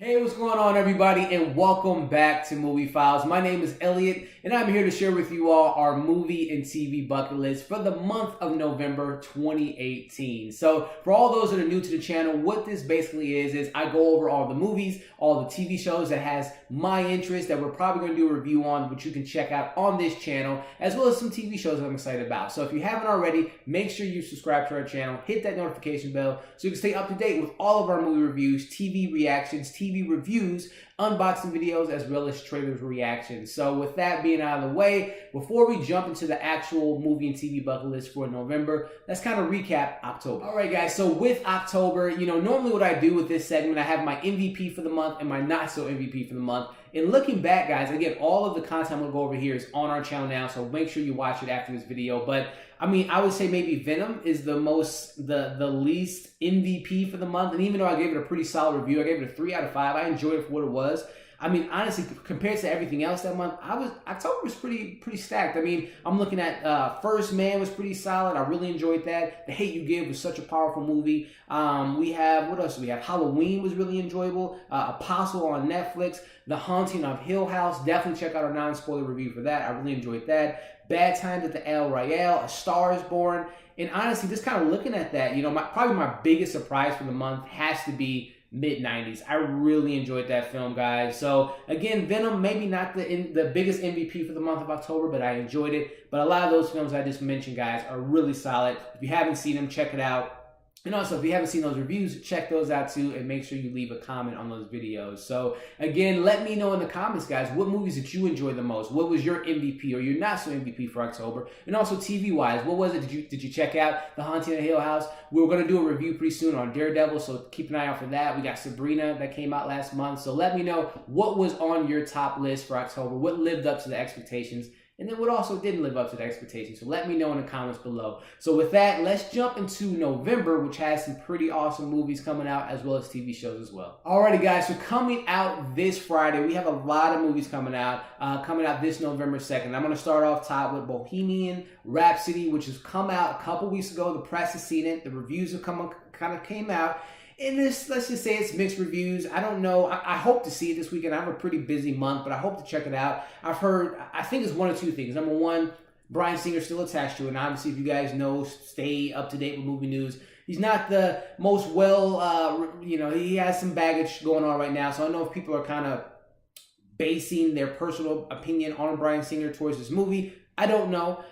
Hey, what's going on, everybody, and welcome back to Movie Files. My name is Elliot, and I'm here to share with you all our movie and TV bucket list for the month of November 2018. So, for all those that are new to the channel, what this basically is I go over all the movies, all the TV shows that has my interest that we're probably going to do a review on, which you can check out on this channel, as well as some TV shows that I'm excited about. So, if you haven't already, make sure you subscribe to our channel, hit that notification bell so you can stay up to date with all of our movie reviews, TV reactions, TV reviews, unboxing videos, as well as trailers reactions. So with that being out of the way, before we jump into the actual movie and TV bucket list for November, let's kind of recap October. All right, guys, so with October, normally what I do with this segment, I have my MVP for the month and my not so MVP for the month. And looking back, guys, again, all of the content I'm going to go over here is on our channel now, so make sure you watch it after this video. But, I would say maybe Venom is the least MVP for the month. And even though I gave it a pretty solid review, I gave it a 3 out of 5. I enjoyed it for what it was. Honestly, compared to everything else that month, October was pretty stacked. I'm looking at First Man was pretty solid. I really enjoyed that. The Hate U Give was such a powerful movie. We have, what else do we have? Halloween was really enjoyable. Apostle on Netflix. The Haunting of Hill House. Definitely check out our non-spoiler review for that. I really enjoyed that. Bad Times at the El Royale. A Star is Born. And honestly, just kind of looking at that, probably my biggest surprise for the month has to be mid-90s. I really enjoyed that film, guys. So again, Venom, maybe not the biggest MVP for the month of October, but I enjoyed it. But a lot of those films I just mentioned, guys, are really solid. If you haven't seen them, check it out. And also, if you haven't seen those reviews, check those out too, and make sure you leave a comment on those videos. So again, let me know in the comments, guys, what movies did you enjoy the most? What was your MVP or your not so MVP for October? And also TV-wise, what was it? Did you check out The Haunting of Hill House? We're going to do a review pretty soon on Daredevil, so keep an eye out for that. We got Sabrina that came out last month. So let me know what was on your top list for October, what lived up to the expectations, and then what also didn't live up to the expectations. So let me know in the comments below. So with that, let's jump into November, which has some pretty awesome movies coming out, as well as TV shows as well. Alrighty, guys, so coming out this Friday, we have a lot of movies coming out this November 2nd. I'm going to start off top with Bohemian Rhapsody, which has come out a couple weeks ago. The press has seen it. The reviews have kind of came out. And this, let's just say it's mixed reviews. I don't know. I hope to see it this weekend. I have a pretty busy month, but I hope to check it out. I think it's one of two things. Number one, Bryan Singer's still attached to it. And obviously, if you guys know, stay up to date with movie news. He's not the most he has some baggage going on right now. So I don't know if people are kind of basing their personal opinion on Bryan Singer towards this movie. I don't know.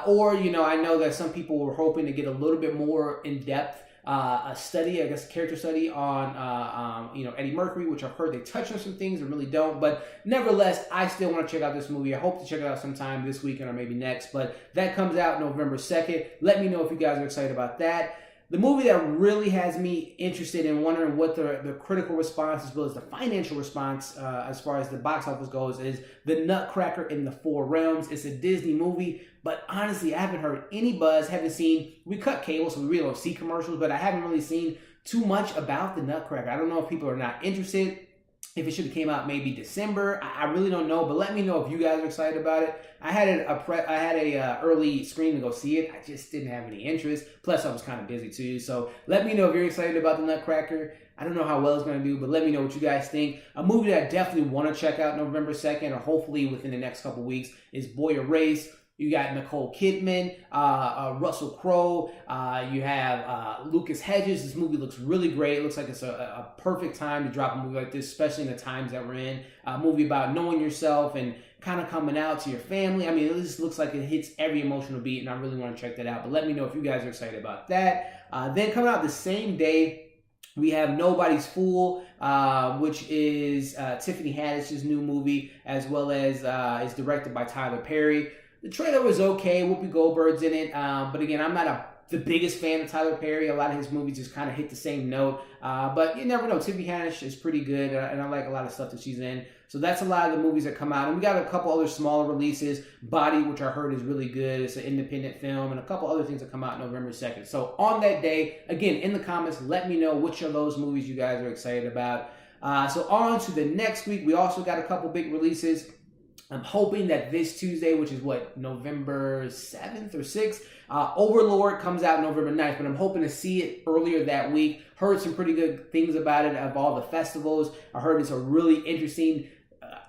Or, I know that some people were hoping to get a little bit more in-depth character study on, Eddie Mercury, which I've heard they touch on some things and really don't. But nevertheless, I still want to check out this movie. I hope to check it out sometime this weekend or maybe next. But that comes out November 2nd. Let me know if you guys are excited about that. The movie that really has me interested in wondering what the critical response as well as the financial response as far as the box office goes is The Nutcracker in the Four Realms. It's a Disney movie, but honestly, I haven't heard any buzz, we cut cable, so we really don't see commercials, but I haven't really seen too much about The Nutcracker. I don't know if people are not interested. If it should have came out maybe December, I really don't know. But let me know if you guys are excited about it. I had a early screen to go see it. I just didn't have any interest. Plus, I was kind of busy too. So let me know if you're excited about The Nutcracker. I don't know how well it's going to do, but let me know what you guys think. A movie that I definitely want to check out November 2nd, or hopefully within the next couple weeks, is Boy Erased. You got Nicole Kidman, Russell Crowe. You have Lucas Hedges. This movie looks really great. It looks like it's a perfect time to drop a movie like this, especially in the times that we're in. A movie about knowing yourself and kind of coming out to your family. It just looks like it hits every emotional beat, and I really want to check that out. But let me know if you guys are excited about that. Then coming out the same day, we have Nobody's Fool, which is Tiffany Haddish's new movie, as well as is directed by Tyler Perry. The trailer was okay. Whoopi Goldberg's in it. But again, I'm not the biggest fan of Tyler Perry. A lot of his movies just kind of hit the same note. But you never know. Tiffany Haddish is pretty good. And I like a lot of stuff that she's in. So that's a lot of the movies that come out. And we got a couple other smaller releases. Body, which I heard is really good. It's an independent film. And a couple other things that come out November 2nd. So on that day, again, in the comments, let me know which of those movies you guys are excited about. So on to the next week. We also got a couple big releases. I'm hoping that this Tuesday, which is what, November 7th or 6th, Overlord comes out November 9th, but I'm hoping to see it earlier that week. Heard some pretty good things about it of all the festivals. I heard it's a really interesting,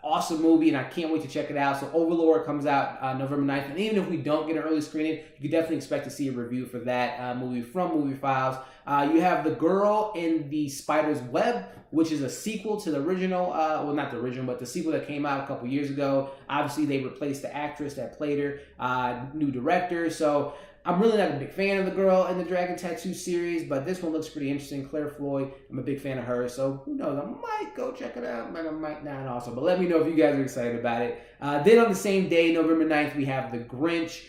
awesome movie, and I can't wait to check it out. So Overlord comes out November 9th, and even if we don't get an early screening, you can definitely expect to see a review for that movie from Movie Files. You have The Girl in the Spider's Web, which is a sequel to the original, well, not the original, but the sequel that came out a couple years ago. Obviously, they replaced the actress that played her, new director. So I'm really not a big fan of The Girl in the Dragon Tattoo series, but this one looks pretty interesting. Claire Floyd, I'm a big fan of her, so who knows? I might go check it out, but I might not also. But let me know if you guys are excited about it. Then on the same day, November 9th, we have The Grinch,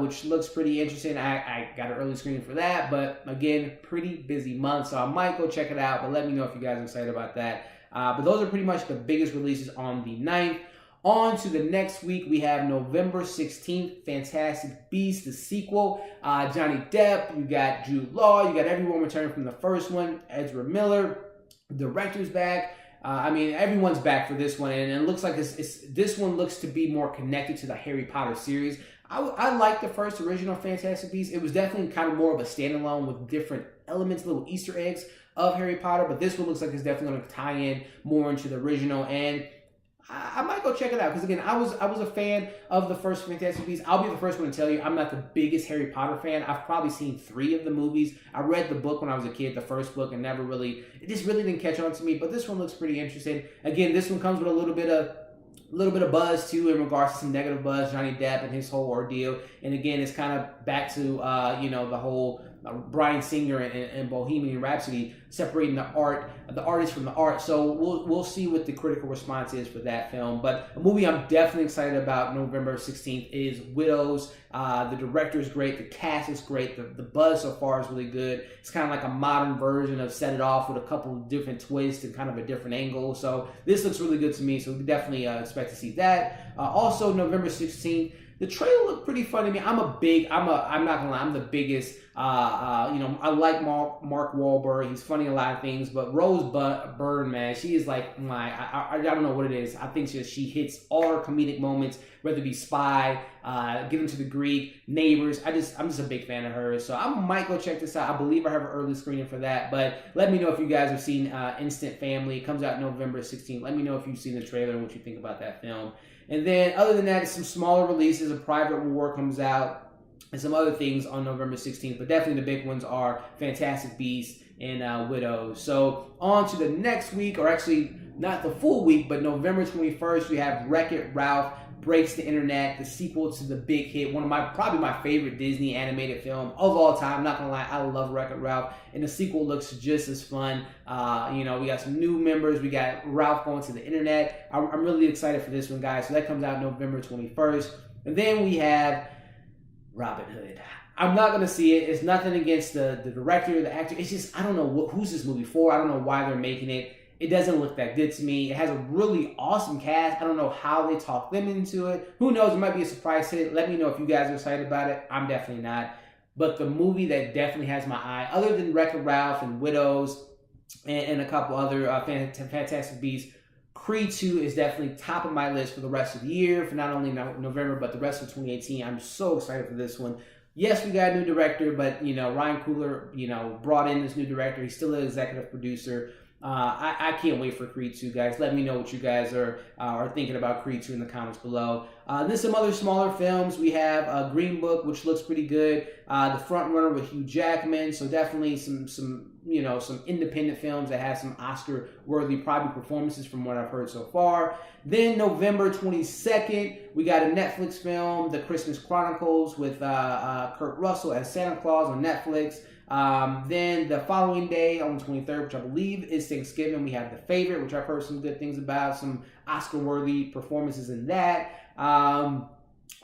which looks pretty interesting. I got an early screening for that, but again, pretty busy month, so I might go check it out, but let me know if you guys are excited about that. But those are pretty much the biggest releases on the 9th. On to the next week, we have November 16th, Fantastic Beasts, the sequel. Johnny Depp, you got Jude Law, you got everyone returning from the first one. Ezra Miller, director's back. I mean, everyone's back for this one, and it looks like this one looks to be more connected to the Harry Potter series. I like the first original Fantastic Beasts. It was definitely kind of more of a standalone with different elements, little Easter eggs of Harry Potter, but this one looks like it's definitely going to tie in more into the original, and I might go check it out, because again, I was a fan of the first Fantastic Beasts. I'll be the first one to tell you, I'm not the biggest Harry Potter fan. I've probably seen 3 of the movies. I read the book when I was a kid, the first book, and it just really didn't catch on to me, but this one looks pretty interesting. Again, this one comes with a little bit of buzz too, in regards to some negative buzz, Johnny Depp and his whole ordeal. And again, it's kind of back to the whole Bryan Singer and Bohemian Rhapsody, separating the artist from the art. So we'll see what the critical response is for that film. But a movie I'm definitely excited about November 16th is Widows. The director is great, the cast is great, the buzz so far is really good. It's kind of like a modern version of Set It Off with a couple of different twists and kind of a different angle. So this looks really good to me, so we definitely expect to see that. Also November 16th, the trailer looked pretty funny to me. I'm not gonna lie, I'm the biggest, I like Mark Wahlberg. He's funny in a lot of things, but Rose Byrne, man, she is like I don't know what it is. I think she hits all her comedic moments, whether it be Spy, Get Into the Greek, Neighbors. I'm just a big fan of hers, so I might go check this out. I believe I have an early screening for that, but let me know if you guys have seen Instant Family. It comes out November 16th. Let me know if you've seen the trailer and what you think about that film. And then, other than that, it's some smaller releases. A Private War comes out, and some other things on November 16th. But definitely the big ones are Fantastic Beasts and Widows. So, on to the next week, or actually, not the full week, but November 21st, we have Wreck-It Ralph Breaks the Internet, the sequel to the big hit, probably my favorite Disney animated film of all time. I'm not gonna lie, I love Wreck-It Ralph, and the sequel looks just as fun. We got some new members. We got Ralph going to the internet. I'm really excited for this one, guys. So that comes out November 21st, and then we have Robin Hood. I'm not gonna see it. It's nothing against the director, the actor. It's just I don't know who's this movie for. I don't know why they're making it. It doesn't look that good to me. It has a really awesome cast. I don't know how they talk them into it. Who knows? It might be a surprise hit. Let me know if you guys are excited about it. I'm definitely not. But the movie that definitely has my eye, other than Wreck-It Ralph and Widows and a couple other Fantastic Beasts, Creed 2 is definitely top of my list for the rest of the year, for not only November, but the rest of 2018. I'm so excited for this one. Yes, we got a new director, but, Ryan Coogler, brought in this new director. He's still an executive producer. I can't wait for Creed 2, guys. Let me know what you guys are thinking about Creed 2 in the comments below. Then some other smaller films. We have Green Book, which looks pretty good. The Front Runner with Hugh Jackman. So definitely some independent films that have some Oscar-worthy probably performances from what I've heard so far. Then November 22nd, we got a Netflix film, The Christmas Chronicles, with Kurt Russell as Santa Claus on Netflix. Then the following day, on the 23rd, which I believe is Thanksgiving, we have The Favorite, which I've heard some good things about, some Oscar-worthy performances in that. On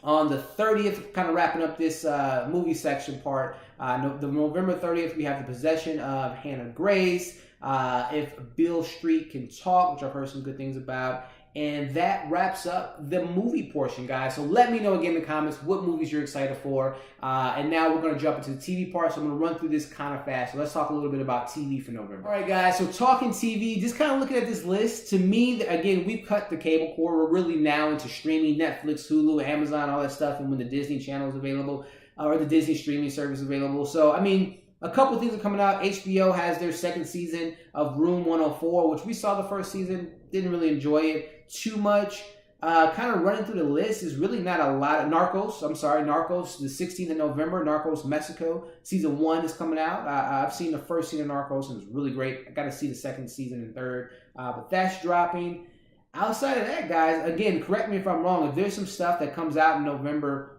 the 30th, kind of wrapping up this movie section part, the November 30th, we have The Possession of Hannah Grace, If Beale Street Can Talk, which I've heard some good things about, And that wraps up the movie portion, guys. So let me know again in the comments what movies you're excited for. And now we're going to jump into the TV part. So I'm going to run through this kind of fast. So let's talk a little bit about TV for November. All right, guys. So talking TV, just kind of looking at this list. To me, again, we've cut the cable cord. We're really now into streaming, Netflix, Hulu, Amazon, all that stuff. And when the Disney Channel is available, or the Disney streaming service available. So, I mean, a couple things are coming out. HBO has their second season of Room 104, which we saw the first season. Didn't really enjoy it too much. Kind of running through the list is really not a lot. Narcos, the 16th of November. Narcos Mexico season 1 is coming out. I've seen the first season of Narcos and it's really great. I got to see the second season and third, but that's dropping. Outside of that, guys, again, correct me if I'm wrong. If there's some stuff that comes out in November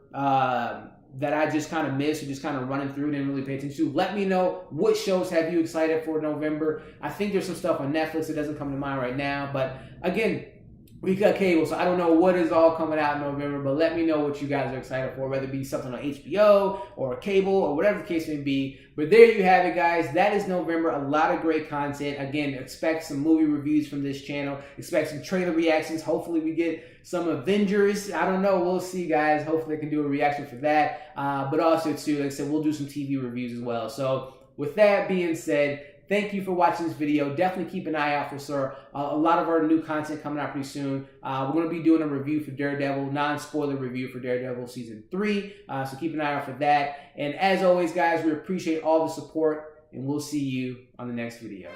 that I just kind of missed or just kind of running through, didn't really pay attention to, let me know what shows have you excited for November. I think there's some stuff on Netflix that doesn't come to mind right now, but again, we got cable, so I don't know what is all coming out in November, but let me know what you guys are excited for, whether it be something on HBO or cable or whatever the case may be. But there you have it, guys. That is November. A lot of great content. Again, expect some movie reviews from this channel. Expect some trailer reactions. Hopefully we get some Avengers. I don't know. We'll see, guys. Hopefully I can do a reaction for that. But also, too, like I said, we'll do some TV reviews as well. So with that being said, thank you for watching this video. Definitely keep an eye out for a lot of our new content coming out pretty soon. We're going to be doing a review for Daredevil, non-spoiler review for Daredevil Season 3. So keep an eye out for that. And as always, guys, we appreciate all the support, and we'll see you on the next video.